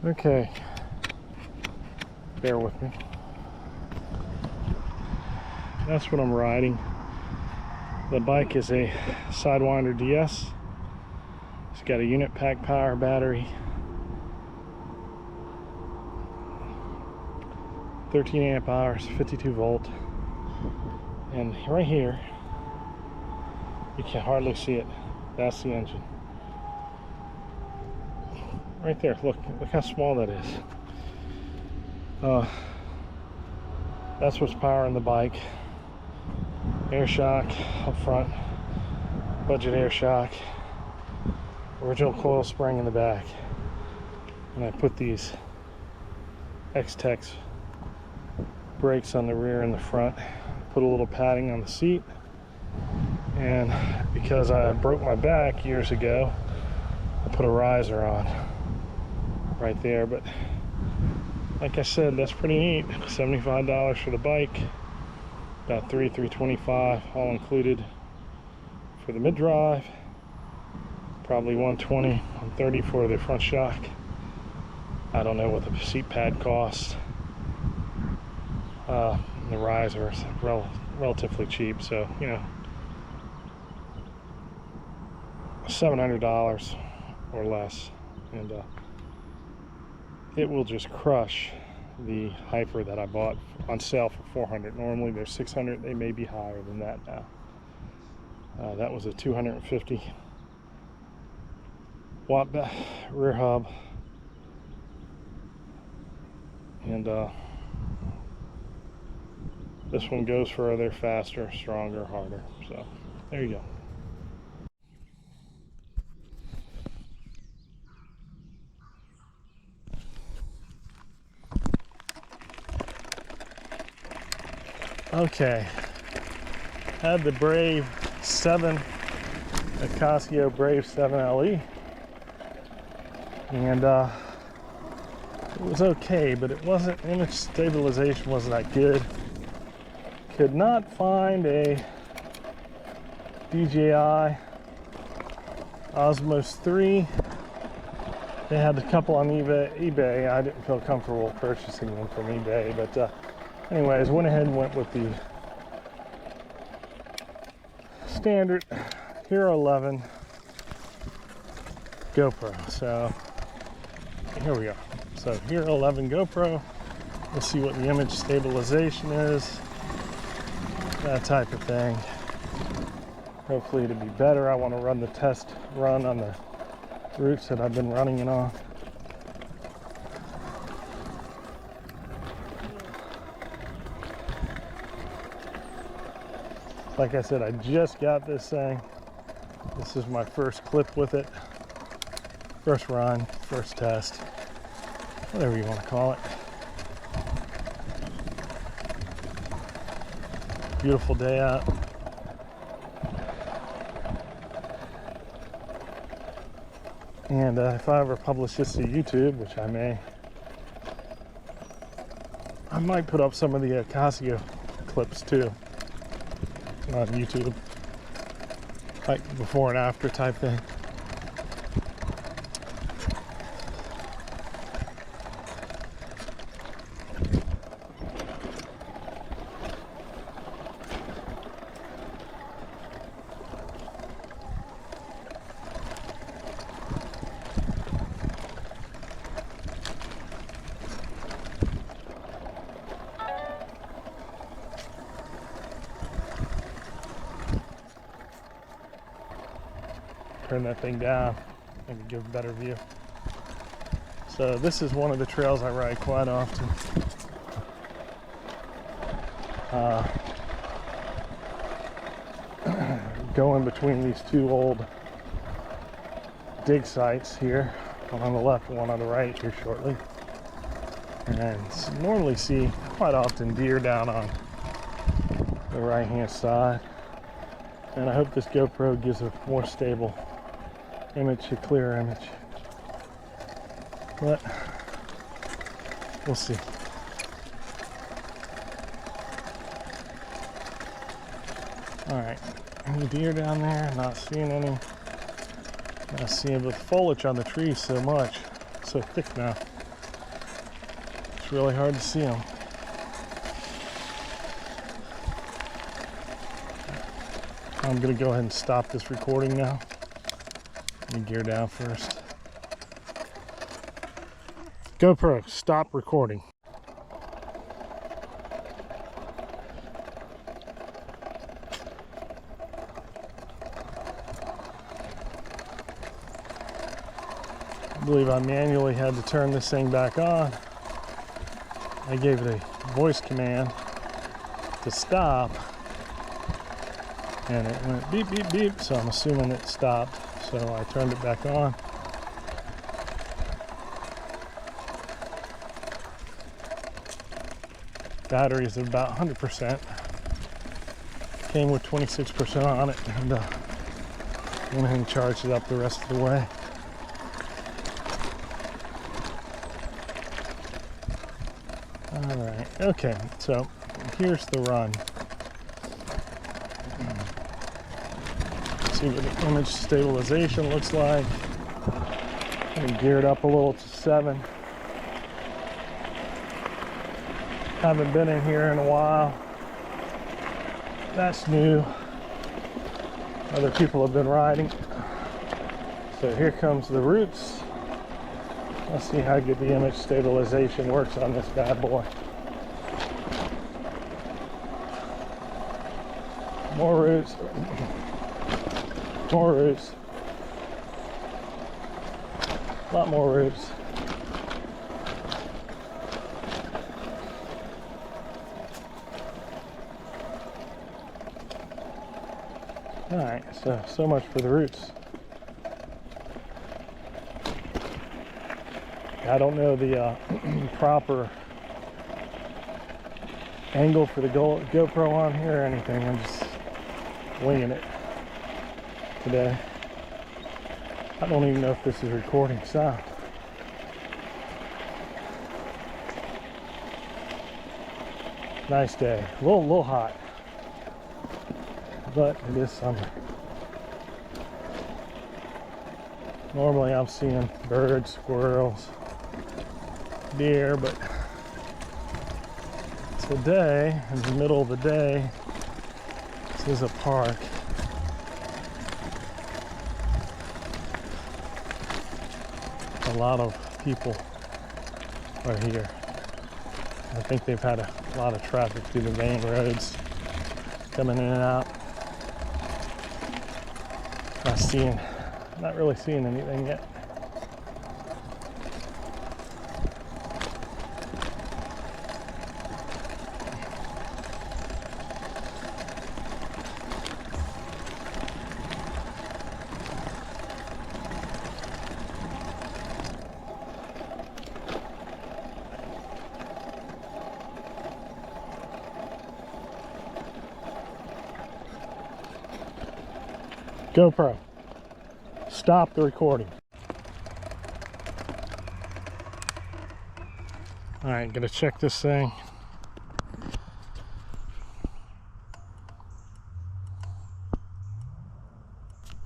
Okay, bear with me. That's what I'm riding. The bike is a Sidewinder DS. It's got a unit pack power battery, 13 amp hours, 52 volt, and right here you can hardly see it. That's the engine right there. Look how small that is. That's what's powering the bike. Air shock up front, budget air shock, original coil spring in the back, and I put these X-Tex brakes on the rear and the front. Put a little padding on the seat, and because I broke my back years ago, I put a riser on right there. But like I said, that's pretty neat. $75 for the bike, about $325 all included for the mid-drive, probably $120, $130 for the front shock. I don't know what the seat pad costs. The riser is relatively cheap, so you know, $700 or less, and it will just crush the Hyper that I bought on sale for $400. Normally they're $600. They may be higher than that now. That was a 250 watt rear hub, and this one goes further, faster, stronger, harder. So there you go. Okay, had the Brave 7, the Casio Brave 7 LE, and it was okay, but it wasn't, image stabilization wasn't that good. Could not find a DJI Osmos 3. They had a couple on eBay. I didn't feel comfortable purchasing them from eBay, but anyways, went ahead and went with the standard Hero 11 GoPro. So here we go. So Hero 11 GoPro. We'll see what the image stabilization is, that type of thing. Hopefully it'll be better. I want to run the test run on the routes that I've been running it on. Like I said, I just got this thing. This is my first clip with it. First run, first test, whatever you want to call it. Beautiful day out. And if I ever publish this to YouTube, which I may, I might put up some of the Casio clips too on YouTube, like before and after type thing. Turn that thing down, maybe give a better view. So this is one of the trails I ride quite often. Going between these two old dig sites here, one on the left and one on the right here shortly. And normally see quite often deer down on the right hand side. And I hope this GoPro gives a more stable image, a clearer image, but we'll see. All right, any deer down there? Not seeing any. Not seeing the foliage on the trees so much, so thick now. It's really hard to see them. I'm gonna go ahead and stop this recording now. Let me gear down first. GoPro, stop recording. I believe I manually had to turn this thing back on. I gave it a voice command to stop, and it went beep, beep, beep, so I'm assuming it stopped. So I turned it back on. Battery is about 100%. Came with 26% on it, and went ahead and charged it up the rest of the way. Alright, okay, so here's the run. See what the image stabilization looks like. I'm geared up a little to 7. Haven't been in here in a while. That's new. Other people have been riding. So here comes the roots. Let's see how good the image stabilization works on this bad boy. More roots. More roots. A lot more roots. Alright, so much for the roots. I don't know the proper angle for the GoPro on here or anything. I'm just winging it today. I don't even know if this is recording sound. Nice day. A little hot, but it is summer. Normally I'm seeing birds, squirrels, deer, but today, in the middle of the day, this is a park. A lot of people are here. I think they've had a lot of traffic through the main roads coming in and out. Not really seeing anything yet. GoPro, stop the recording. All right, gotta check this thing.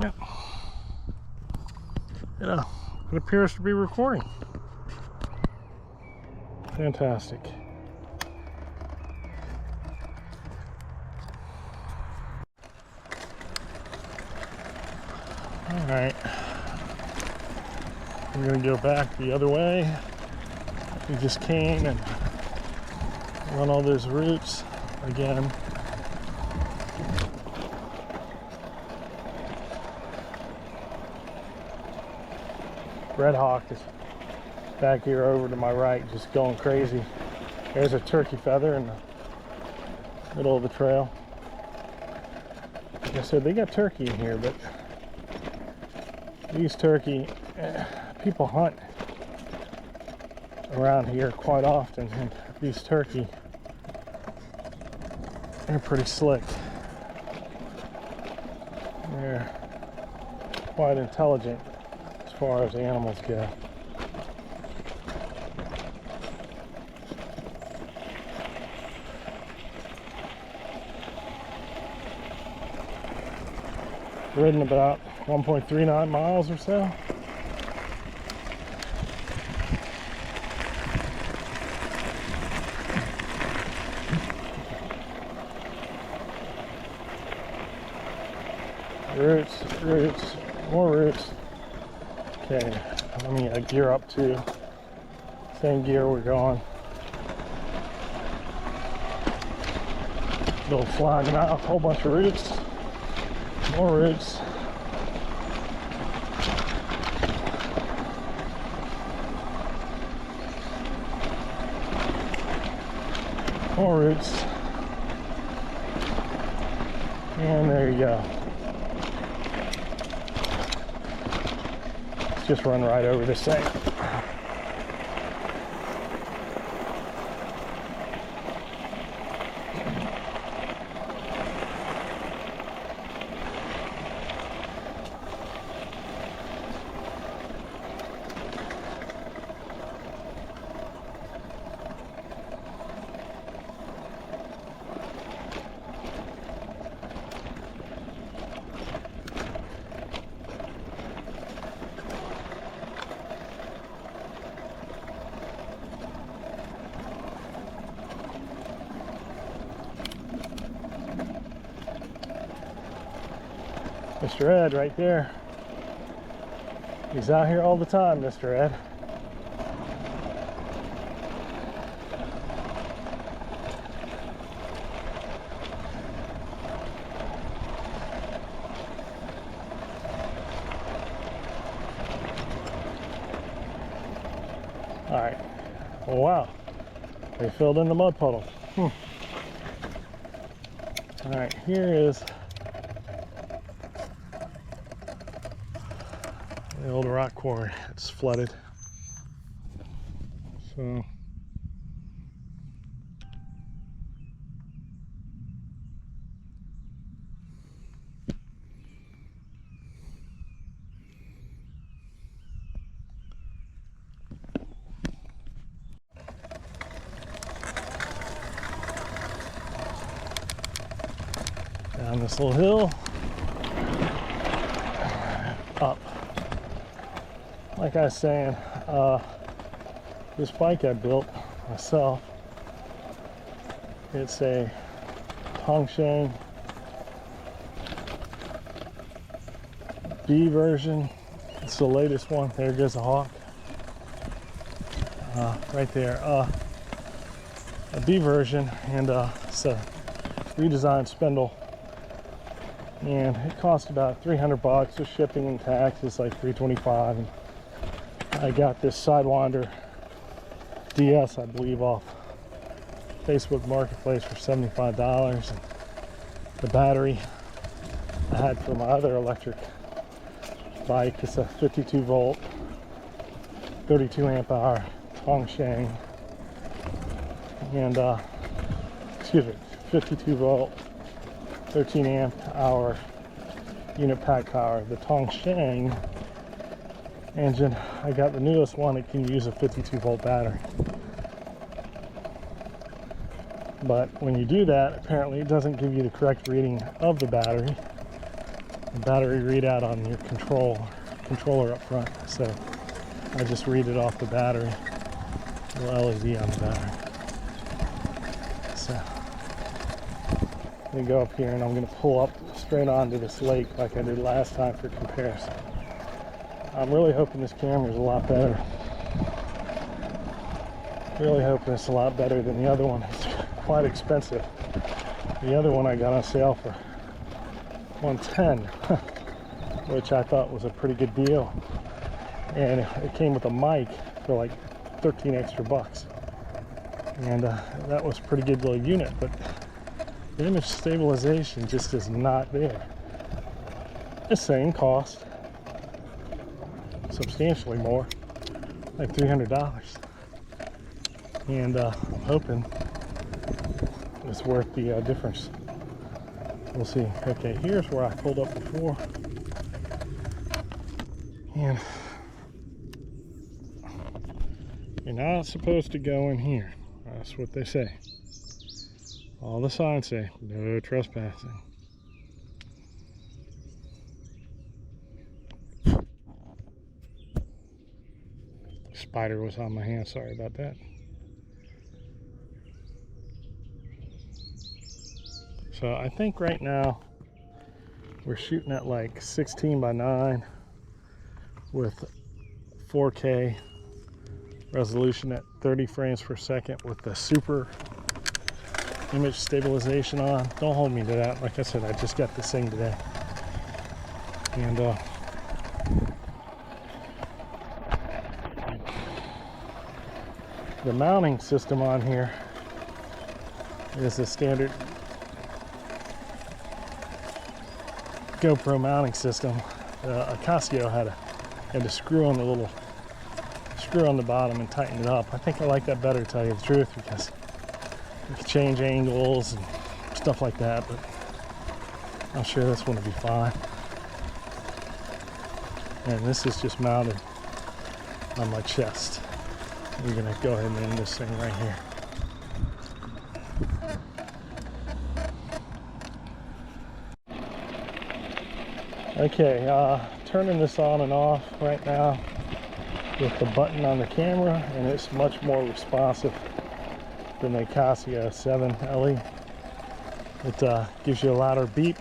Yep. Yeah, it appears to be recording. Fantastic. All right, we're gonna go back the other way. We just came and run all those routes again. Red Hawk is back here over to my right, just going crazy. There's a turkey feather in the middle of the trail. Like I said, they got turkey in here, but these turkey, people hunt around here quite often, and these turkey, they're pretty slick. They're quite intelligent as far as animals go. Ridden about 1.39 miles or so. Roots, roots, more roots. Okay, let me gear up to same gear we're going. Little flogging out, a whole bunch of roots, more roots. More roots. And there you go. Let's just run right over this thing. Mr. Ed right there. He's out here all the time, Mr. Ed. All right. Oh, wow. They filled in the mud puddle. All right, here is the old rock quarry. It's flooded. So down this little hill, up. Like I was saying, this bike I built myself, it's a tong sheng B version. It's the latest one. There goes the hawk. Right there. A B version, and it's a redesigned spindle. And it cost about 300 bucks with shipping and taxes, like 325. And I got this Sidewinder DS, I believe, off Facebook Marketplace for $75. And the battery I had for my other electric bike, it's a 52 volt, 32 amp hour tong sheng, and 52 volt, 13 amp hour unit pack power. The tong sheng engine, I got the newest one. It can use a 52 volt battery, but when you do that, apparently it doesn't give you the correct reading of the battery readout on your controller up front. So I just read it off the battery, the LED on the battery. So let me go up here, and I'm going to pull up straight onto this lake like I did last time for comparison. I'm really hoping this camera is a lot better. Really hoping it's a lot better than the other one. It's quite expensive. The other one I got on sale for $110, which I thought was a pretty good deal. And it came with a mic for like 13 extra bucks. And that was a pretty good little unit, but the image stabilization just is not there. The same cost, substantially more, like $300. And I'm hoping it's worth the difference. We'll see. Okay, here's where I pulled up before. And you're not supposed to go in here. That's what they say. All the signs say no trespassing. Spider was on my hand, sorry about that. So I think right now We're shooting at like 16:9 with 4K resolution at 30 frames per second with the super image stabilization on. Don't hold me to that. Like I said, I just got this thing today. And the mounting system on here is the standard GoPro mounting system. Casio had to screw on the little screw on the bottom and tighten it up. I think I like that better, to tell you the truth, because you can change angles and stuff like that, but I'm sure this one will be fine. And this is just mounted on my chest. We're gonna go ahead and end this thing right here. Okay, turning this on and off right now with the button on the camera, and it's much more responsive than the Casio 7 LE. It gives you a louder beep,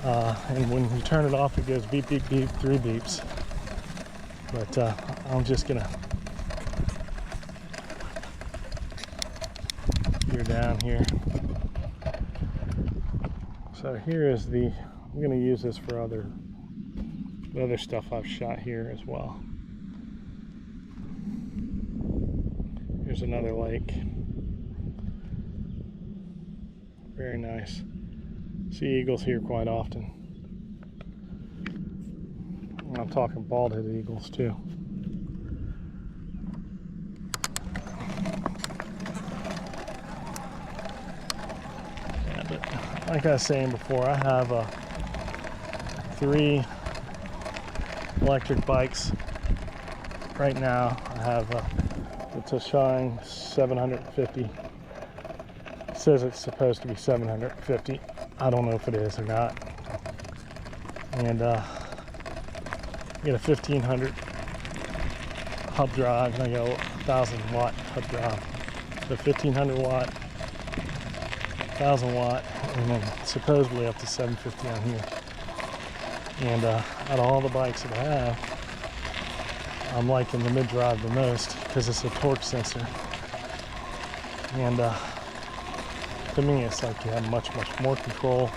and when you turn it off, it goes beep, beep, beep, 3 beeps. But I'm just gonna gear down here. So here is I'm gonna use this for other stuff I've shot here as well. Here's another lake. Very nice. See eagles here quite often. I'm talking bald-headed eagles too. Yeah, but like I was saying before, I have 3 electric bikes right now. I have the Sheng 750. It says it's supposed to be 750. I don't know if it is or not. And I got a 1500 hub drive, and I got a 1000 watt hub drive. So 1500 watt, 1000 watt, and then supposedly up to 750 on here. And out of all the bikes that I have, I'm liking the mid-drive the most because it's a torque sensor. And to me, it's like you have much more control.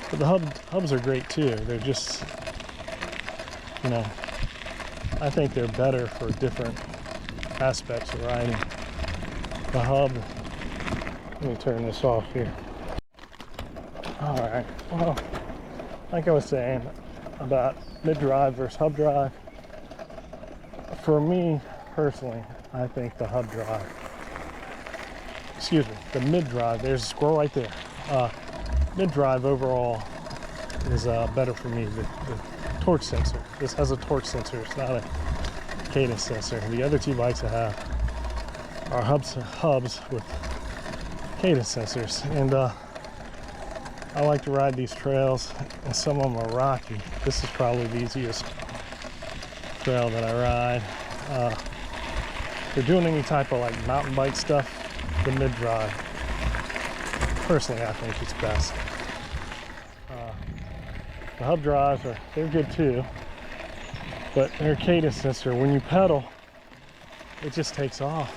But the hubs are great too. They're just, you know, I think they're better for different aspects of riding. The hub, let me turn this off here. Alright, well, like I was saying about mid-drive versus hub drive, for me personally, I think the hub drive, excuse me, the mid-drive, there's a squirrel right there. Mid-drive overall is better for me. The torque sensor. This has a torque sensor. It's not a cadence sensor. The other 2 bikes I have are hubs with cadence sensors, and I like to ride these trails, and some of them are rocky. This is probably the easiest trail that I ride. If you're doing any type of like mountain bike stuff, the mid-drive, personally, I think it's best. The hub drives they're good too, but their cadence sensor, when you pedal, it just takes off.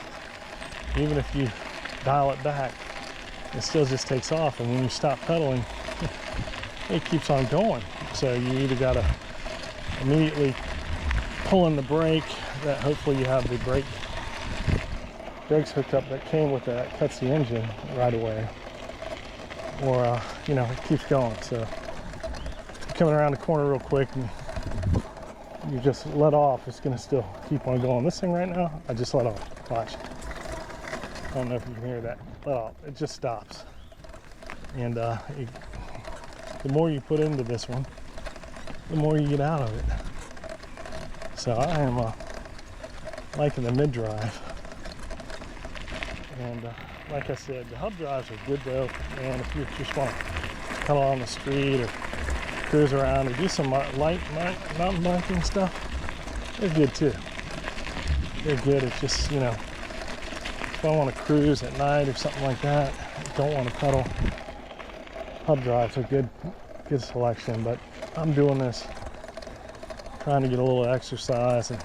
Even if you dial it back, it still just takes off, and when you stop pedaling, it keeps on going. So you either got to immediately pull in the brake, that hopefully you have the brakes hooked up that came with that cuts the engine right away, or you know, it keeps going. So coming around the corner real quick and you just let off, it's gonna still keep on going. This thing right now, I just let off. Watch. I don't know if you can hear that. Let off. It just stops. And the more you put into this one, the more you get out of it. So I am liking the mid-drive. And like I said, the hub drives are good though. And if you just want to pedal on the street or cruise around or do some light mountain biking stuff, they're good too. They're good. It's just, you know, if I want to cruise at night or something like that, don't want to pedal hub drive's a good selection, but I'm doing this trying to get a little exercise and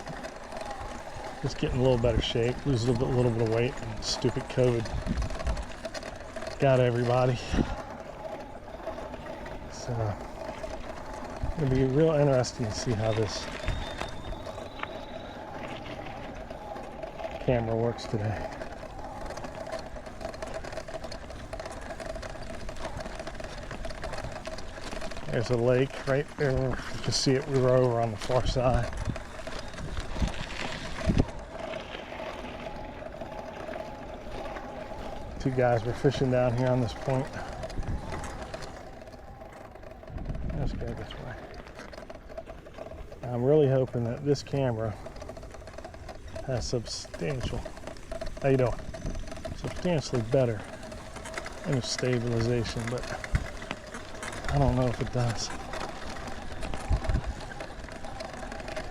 just getting a little better shape, lose a little bit of weight, and stupid COVID got everybody. So it'll be real interesting to see how this camera works today. There's a lake right there. You can see it. We were over on the far side. Two guys were fishing down here on this point. Let's go this way. I'm really hoping that this camera has substantially better image stabilization, but I don't know if it does.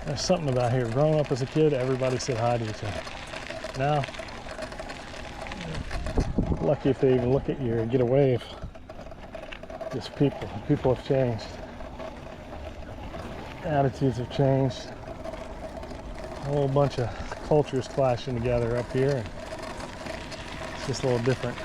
There's something about here. Growing up as a kid, everybody said hi to each other. Now, lucky if they even look at you or get a wave. Just people have changed. Attitudes have changed. A whole bunch of cultures clashing together up here. It's just a little different.